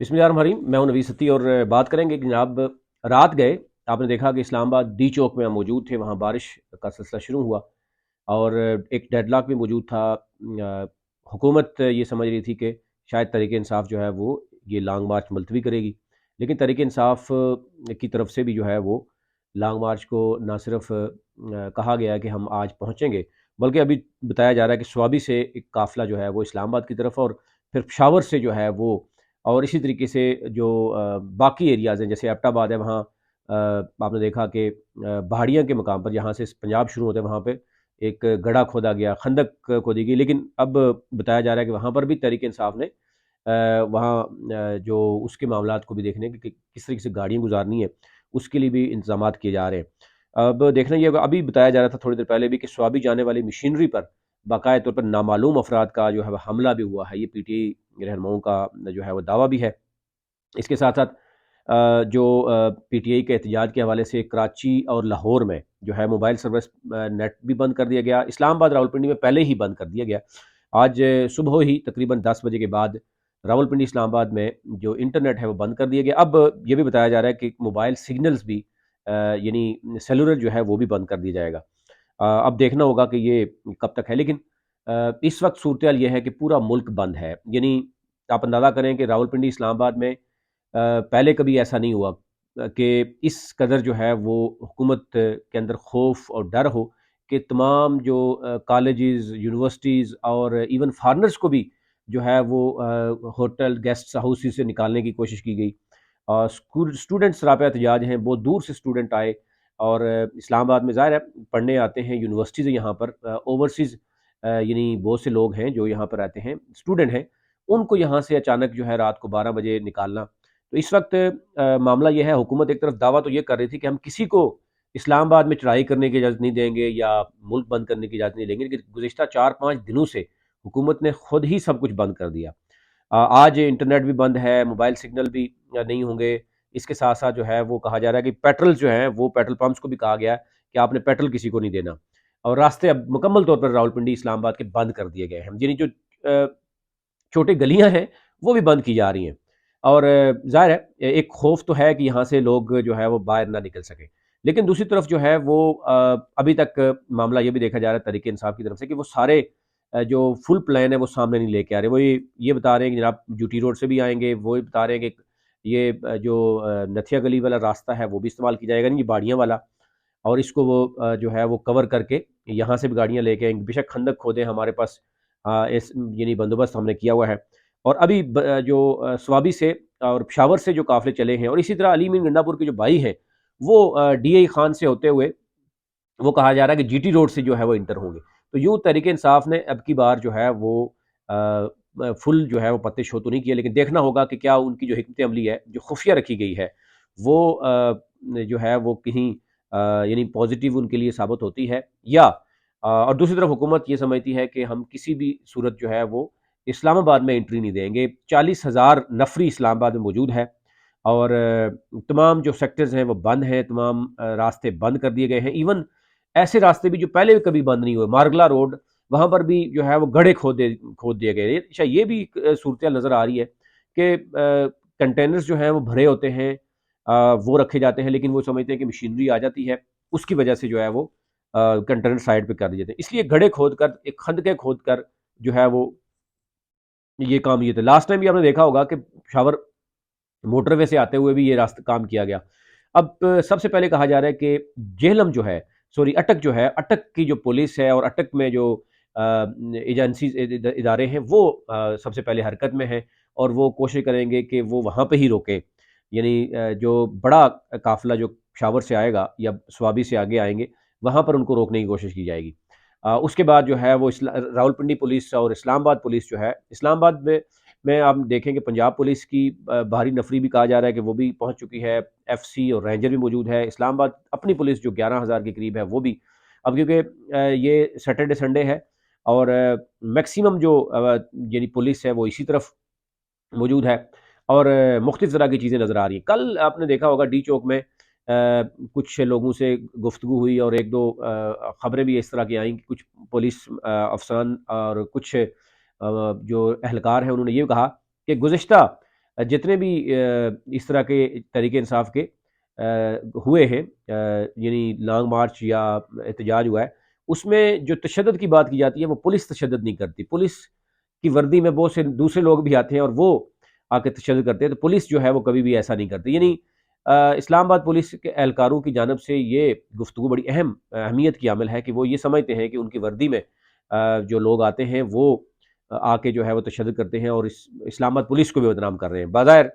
बिस्मिल्लाहिर्रहमानिर्रहीम। मैं हूं नवीद सत्ती और बात करेंगे कि जनाब रात गए। आपने देखा कि इस्लामाबाद डी चौक में हम मौजूद थे, वहाँ बारिश का सिलसिला शुरू हुआ और एक डेडलॉक भी मौजूद था। हुकूमत ये समझ रही थी कि शायद तहरीक इंसाफ जो है वो ये लॉन्ग मार्च मुलतवी करेगी, लेकिन तहरीक इंसाफ की तरफ से भी जो है वो लॉन्ग मार्च को ना सिर्फ कहा गया कि हम आज पहुँचेंगे, बल्कि अभी बताया जा रहा है कि स्वाबी से एक काफ़िला जो है वो इस्लामाबाद की तरफ और फिर पेशावर से जो है वो, और इसी तरीके से जो बाकी एरियाज़ हैं जैसे एबटाबाद है वहाँ आपने देखा कि पहाड़ियाँ के मकाम पर जहाँ से पंजाब शुरू होता है वहाँ पे एक गड्ढा खोदा गया, खंदक खोदी गई। लेकिन अब बताया जा रहा है कि वहाँ पर भी तहरीक इंसाफ ने वहाँ जो उसके मामलात को भी देखने कि किस तरीके से गाड़ियाँ गुजारनी है, उसके लिए भी इंतज़ामात किए जा रहे हैं। अब देखना ये होगा, अभी बताया जा रहा था थोड़ी देर पहले भी कि स्वाबी जाने वाली मशीनरी पर बाकायदा तौर पर नामालूम अफराद का जो है वो हमला भी हुआ है। ये पीटीआई रहनुमाओं का जो है वो दावा भी है। इसके साथ साथ जो पीटीआई के एहतजाज के हवाले से कराची और लाहौर में जो है मोबाइल सर्विस नेट भी बंद कर दिया गया। इस्लामाबाद रावलपिंडी में पहले ही बंद कर दिया गया। आज सुबह ही तकरीबन 10 बजे के बाद रावलपिंडी इस्लामाबाद में जो इंटरनेट है वो बंद कर दिया गया। अब ये भी बताया जा रहा है कि मोबाइल सिग्नल्स भी यानी सेलुलर जो है वो भी बंद कर दिया जाएगा। अब देखना होगा कि ये कब तक है, लेकिन इस वक्त सूरत हाल ये है कि पूरा मुल्क बंद है। यानी आप अंदाज़ा करें कि रावलपिंडी इस्लामाबाद में पहले कभी ऐसा नहीं हुआ कि इस कदर जो है वो हुकूमत के अंदर खौफ और डर हो कि तमाम जो कॉलेजेस, यूनिवर्सिटीज़ और इवन फॉरेनर्स को भी जो है वो होटल, गेस्ट हाउसेस से निकालने की कोशिश की गई। और स्कूल स्टूडेंट्स सरापा एहतजाज हैं, बहुत दूर से स्टूडेंट आए और इस्लामाबाद में ज़ाहिर है पढ़ने आते हैं, यूनिवर्सिटीज़ हैं यहाँ पर, ओवरसीज़ यानी बहुत से लोग हैं जो यहाँ पर रहते हैं, स्टूडेंट हैं, उनको यहाँ से अचानक जो है रात को 12 बजे निकालना। तो इस वक्त मामला ये है, हुकूमत एक तरफ दावा तो ये कर रही थी कि हम किसी को इस्लामाबाद में चढ़ाई करने की इजाज़त नहीं देंगे या मुल्क बंद करने की इजाज़त नहीं देंगे, लेकिन गुज़िश्ता 4-5 दिनों से हुकूमत ने खुद ही सब कुछ बंद कर दिया। आज इंटरनेट भी बंद है, मोबाइल सिग्नल भी नहीं होंगे। इसके साथ-साथ जो है वो कहा जा रहा है कि पेट्रोल जो है वो पेट्रोल पंप्स को भी कहा गया है कि आपने पेट्रोल किसी को नहीं देना। और रास्ते अब मुकम्मल तौर पर रावलपिंडी, इस्लामाबाद के बंद कर दिए गए हैं। यानी जो छोटी गलियाँ हैं, वो भी बंद की जा रही हैं। और ज़ाहिर है एक खौफ तो है कि यहाँ से लोग जो है वो बाहर ना निकल सकें। लेकिन दूसरी तरफ जो है वो अभी तक मामला ये भी देखा जा रहा है तहरीक इंसाफ की तरफ से कि वो सारे जो फुल प्लान है वो सामने नहीं लेके आ रहे। वो ये बता रहे हैं कि जनाब जीटी रोड से भी आएँगे, वो ये बता रहे हैं कि ये जो नथिया गली वाला रास्ता है वो भी इस्तेमाल किया जाएगा, नहीं ये बाड़ियाँ वाला, और इसको वो जो है वो कवर करके यहाँ से भी गाड़ियाँ लेके आएँगे। बेशक खंदक खोदें, हमारे पास इस यानी बंदोबस्त हमने किया हुआ है। और अभी जो स्वाबी से और पेशावर से जो काफ़िले चले हैं और इसी तरह अली मीर गंडापुर के जो भाई हैं, वो डीआई खान से होते हुए वो कहा जा रहा है कि जीटी रोड से जो है वो इंटर होंगे। तो यूँ तहरीक इंसाफ ने अब की बार जो है वो फुल जो है वो पत्ते शो तो नहीं किए, लेकिन देखना होगा कि क्या उनकी जो हिकमत अमली है, जो खुफिया रखी गई है, वो जो है वो कहीं यानी पॉजिटिव उनके लिए साबित होती है, या और दूसरी तरफ हुकूमत ये समझती है कि हम किसी भी सूरत जो है वो इस्लामाबाद में एंट्री नहीं देंगे। 40,000 नफरी इस्लामाबाद में मौजूद है और तमाम जो सेक्टर्स हैं वो बंद हैं, तमाम रास्ते बंद कर दिए गए हैं। इवन ऐसे रास्ते भी जो पहले कभी बंद नहीं हुए, मारगला रोड, वहाँ पर भी जो है वो गड्ढे खोद दिए गए। अच्छा, ये भी एक सूरत नज़र आ रही है कि कंटेनर्स जो हैं वो भरे होते हैं, वो रखे जाते हैं, लेकिन वो समझते हैं कि मशीनरी आ जाती है, उसकी वजह से जो है वो कंटेनर साइड पे कर दिए जाते हैं। इसलिए गड्ढे खोद कर, एक खंदकें खोद कर जो है वो ये काम ये थे। लास्ट टाइम भी आपने देखा होगा कि पेशावर मोटरवे से आते हुए भी ये रास्ता काम किया गया। अब सबसे पहले कहा जा रहा है कि जेहलम जो है, सॉरी अटक जो है, अटक की जो पुलिस है और अटक में जो एजेंसी इदारे हैं वो सबसे पहले हरकत में हैं और वो कोशिश करेंगे कि वो वहाँ पे ही रोकें। यानी जो बड़ा काफ़िला जो पेशावर से आएगा या स्वाबी से आगे आएँगे, वहाँ पर उनको रोकने की कोशिश की जाएगी। उसके बाद जो है वो रावलपिंडी पुलिस और इस्लामाबाद पुलिस जो है, इस्लामाबाद में आप देखें कि पंजाब पुलिस की भारी नफरी भी कहा जा रहा है कि वो भी पहुंच चुकी है, एफसी और रेंजर भी मौजूद है। इस्लामाबाद अपनी पुलिस जो 11,000 के करीब है वो भी, अब क्योंकि ये सैटरडे संडे है और मैक्सिमम जो यानी पुलिस है वो इसी तरफ मौजूद है और मुख्तलिफ तरह की चीज़ें नज़र आ रही हैं। कल आपने देखा होगा डी चौक में कुछ लोगों से गुफ्तगू हुई और एक दो खबरें भी इस तरह की आई कि कुछ पुलिस अफसरान और कुछ जो एहलकार हैं उन्होंने ये कहा कि गुज़िश्ता जितने भी इस तरह के तरीके इंसाफ के हुए हैं, यानी लॉन्ग मार्च या एहतजाज हुआ है, उसमें जो तशद्दुद की बात की जाती है वो पुलिस तशद्दुद नहीं करती। पुलिस की वर्दी में बहुत से दूसरे लोग भी आते हैं और वो आके तशद्दुद करते हैं, तो पुलिस जो है वो कभी भी ऐसा नहीं करती। यानी इस्लामाबाद पुलिस के एहलकारों की जानब से ये गुफ्तगू बड़ी अहमियत की हामिल है कि वो ये समझते हैं कि उनकी वर्दी में जो लोग आते हैं वो आके जो है वो तशद्दुद करते हैं और इस्लामाबाद पुलिस को भी बदनाम कर रहे हैं। बाज़ाहिर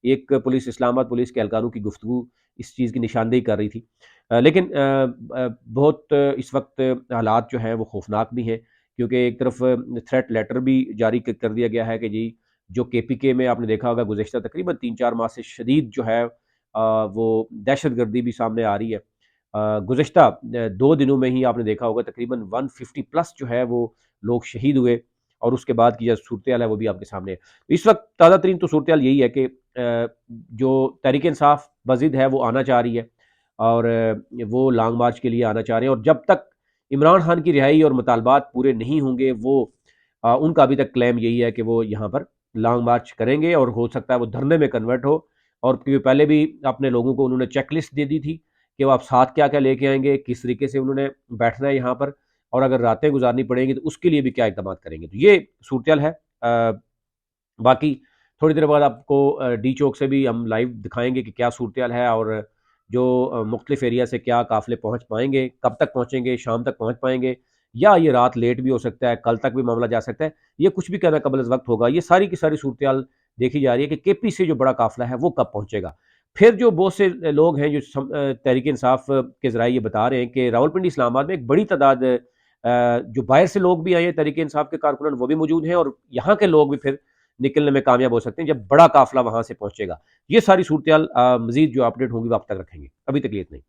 एक पुलिस इस्लामाबाद पुलिस के एहलकारों की गुफ्तगू इस चीज़ की निशानदेही कर रही थी। लेकिन बहुत इस वक्त हालात जो हैं वो खौफनाक भी हैं, क्योंकि एक तरफ थ्रेट लेटर भी जारी कर दिया गया है कि जी जो केपीके में आपने देखा होगा गुज़श्ता तकरीबन 3-4 माह से शदीद जो है वो दहशतगर्दी भी सामने आ रही है। गुज़श्ता 2 दिनों में ही आपने देखा होगा तकरीबन 150 प्लस जो है वो लोग शहीद हुए, और उसके बाद की जो सूरत-ए-हाल है वो भी आपके सामने है। इस वक्त ताज़ा तरीन तो सूरत-ए-हाल यही है कि जो तहरीक-ए-इंसाफ बज़िद है वो आना चाह रही है, और वो लॉन्ग मार्च के लिए आना चाह रहे हैं, और जब तक इमरान खान की रिहाई और मुतालबात पूरे नहीं होंगे वो उनका अभी तक क्लेम यही है कि वो यहाँ पर लॉन्ग मार्च करेंगे, और हो सकता है वो धरने में कन्वर्ट हो। और क्योंकि पहले भी अपने लोगों को उन्होंने चेकलिस्ट दे दी थी कि वो आप साथ क्या-क्या लेके आएँगे, किस तरीके से उन्होंने बैठना है यहाँ पर, और अगर रातें गुज़ारनी पड़ेंगी तो उसके लिए भी क्या इक़दामात करेंगे। तो ये सूरत-ए-हाल है। बाकी थोड़ी देर बाद आपको डी चौक से भी हम लाइव दिखाएँगे कि क्या सूरत-ए-हाल है, और जो मुख्तलिफ एरिया से क्या काफ़िले पहुँच पाएँगे, कब तक पहुँचेंगे, शाम तक पहुँच पाएँगे, या ये रात लेट भी हो सकता है, कल तक भी मामला जा सकता है। ये कुछ भी कहना कबल वक़्त होगा। ये सारी की सारी सूरत-ए-हाल देखी जा रही है कि केपी से जो बड़ा काफ़िला है वो कब पहुँचेगा। फिर जो बहुत से लोग हैं जो तहरीक-ए-इंसाफ के ज़राए ये बता रहे हैं कि रावलपिंडी, इस्लामाबाद में एक बड़ी तादाद जो बाहर से लोग भी आए हैं, तहरीक-ए-इंसाफ के कारकुनान वो भी मौजूद हैं, और यहाँ के लोग भी फिर निकलने में कामयाब हो सकते हैं जब बड़ा काफ़िला वहाँ से पहुँचेगा। ये सारी सूरत-ए-हाल मज़ीद जो अपडेट होंगी वो आप तक रखेंगे। अभी तक के लिए इतना ही।